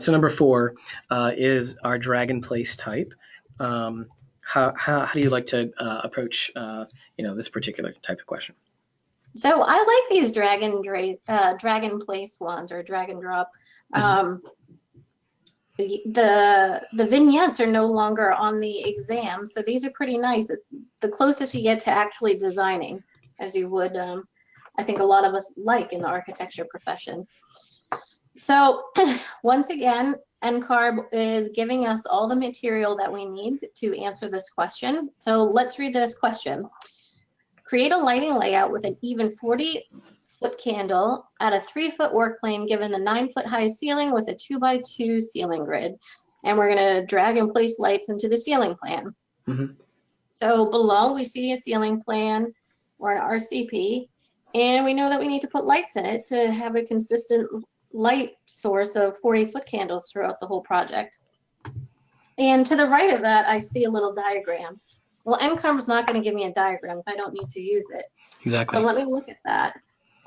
so number 4 is our drag and place type. How do you like to approach this particular type of question? So I like these drag and place ones, or drag and drop. The vignettes are no longer on the exam, so these are pretty nice. It's the closest you get to actually designing, as you would, I think a lot of us like in the architecture profession. So once again, NCARB is giving us all the material that we need to answer this question. So let's read this question. Create a lighting layout with an even 40-foot candle at a 3-foot work plane given the 9-foot high ceiling with a 2x2 ceiling grid. And we're going to drag and place lights into the ceiling plan. So below we see a ceiling plan or an RCP, and we know that we need to put lights in it to have a consistent light source of 40-foot candles throughout the whole project. And to the right of that, I see a little diagram. Well, NCARB is not going to give me a diagram if I don't need to use it. Exactly. So let me look at that.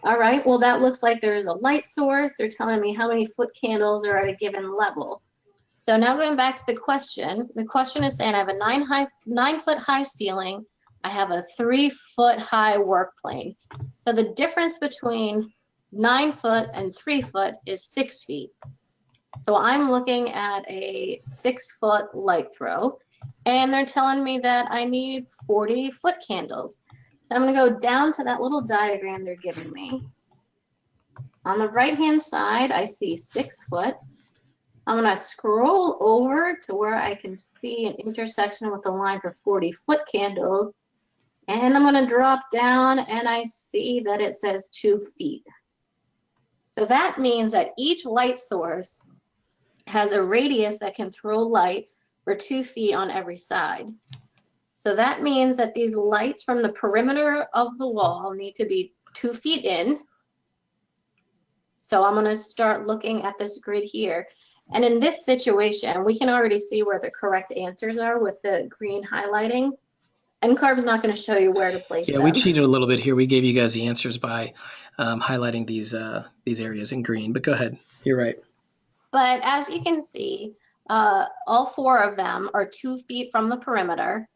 All right, well, that looks like there's a light source. They're telling me how many foot candles are at a given level. So now going back to the question is saying I have a 9-foot high ceiling. I have a 3-foot high work plane. So the difference between 9 foot and 3 foot is 6 feet. So I'm looking at a 6-foot light throw, and they're telling me that I need 40-foot candles. So I'm going to go down to that little diagram they're giving me. On the right-hand side, I see 6 foot. I'm going to scroll over to where I can see an intersection with a line for 40-foot candles. And I'm going to drop down, and I see that it says 2 feet. So that means that each light source has a radius that can throw light for 2 feet on every side. So that means that these lights from the perimeter of the wall need to be 2 feet in. So I'm going to start looking at this grid here. And in this situation, we can already see where the correct answers are with the green highlighting. NCARB's not going to show you where to place them. Yeah, we cheated a little bit here. We gave you guys the answers by highlighting these areas in green. But go ahead. You're right. But as you can see, all 4 of them are 2 feet from the perimeter.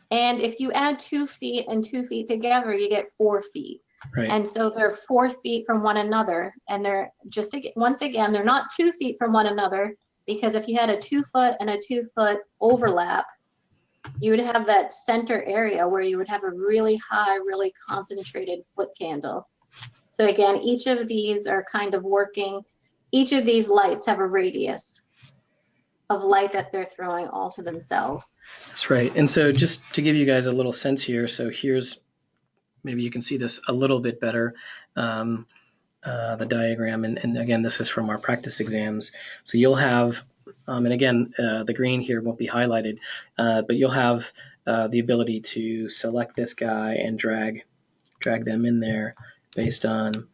And if you add 2 feet and 2 feet together, you get 4 feet. Right. And so they're 4 feet from one another. And they're just, once again, they're not 2 feet from one another, because if you had a 2-foot and a 2-foot overlap, you would have that center area where you would have a really high, really concentrated foot candle. So again, each of these are kind of working. Each of these lights have a radius of light that they're throwing all to themselves. That's right. And so just to give you guys a little sense here, so here's, maybe you can see this a little bit better, the diagram. And again, this is from our practice exams. So you'll have, and again, the green here won't be highlighted, but you'll have the ability to select this guy and drag them in there based on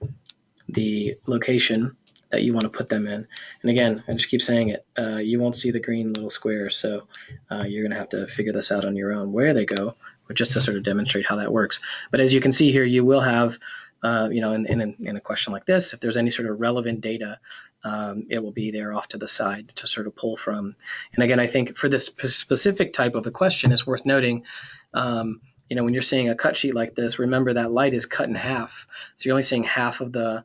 the location that you want to put them in. And again, I just keep saying it, you won't see the green little squares, so you're going to have to figure this out on your own where they go, or just to sort of demonstrate how that works. But as you can see here, you will have, in a question like this, if there's any sort of relevant data, it will be there off to the side to sort of pull from. And again, I think for this specific type of a question, it's worth noting, when you're seeing a cut sheet like this, remember that light is cut in half. So you're only seeing half of the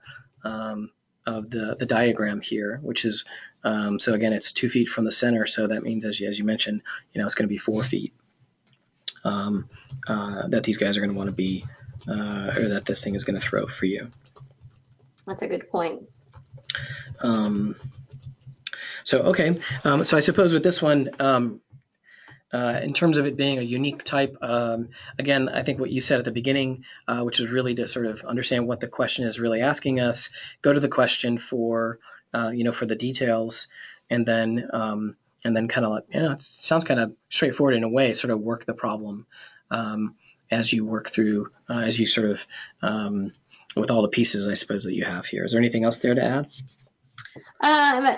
diagram here, which is, so again, it's 2 feet from the center. So that means, as you mentioned, it's going to be 4 feet that these guys are going to want to be, or that this thing is going to throw for you. That's a good point. So I suppose with this one, in terms of it being a unique type, again, I think what you said at the beginning, which is really to sort of understand what the question is really asking us, go to the question for the details, and then kind of like, it sounds kind of straightforward in a way, sort of work the problem as you work through, as you sort of, with all the pieces, I suppose, that you have here. Is there anything else there to add?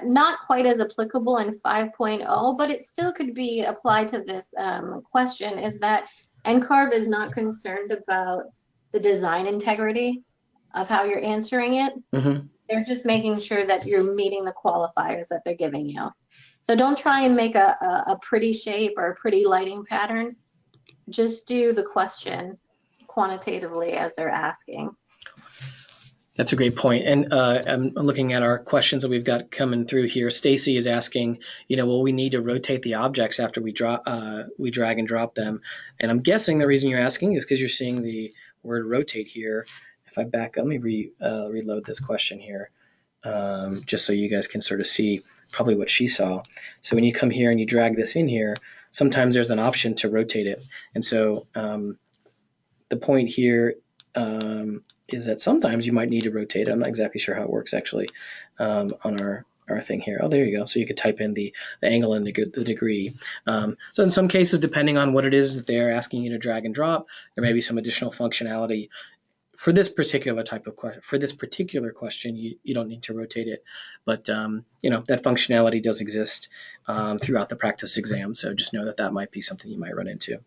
Not quite as applicable in 5.0, but it still could be applied to this question, is that NCARB is not concerned about the design integrity of how you're answering it. They're just making sure that you're meeting the qualifiers that they're giving you. So don't try and make a pretty shape or a pretty lighting pattern. Just do the question quantitatively as they're asking. That's a great point. And I'm looking at our questions that we've got coming through here. Stacy is asking, will we need to rotate the objects after we drag and drop them? And I'm guessing the reason you're asking is because you're seeing the word rotate here. If I back up, let me reload this question here, just so you guys can sort of see probably what she saw. So when you come here and you drag this in here, sometimes there's an option to rotate it. And so the point here is that sometimes you might need to rotate it. I'm not exactly sure how it works actually on our thing here. Oh, there you go. So you could type in the angle and the degree. So in some cases, depending on what it is that they're asking you to drag and drop, there may be some additional functionality. For this particular type of question, for this particular question, you don't need to rotate it, but that functionality does exist throughout the practice exam. So just know that might be something you might run into.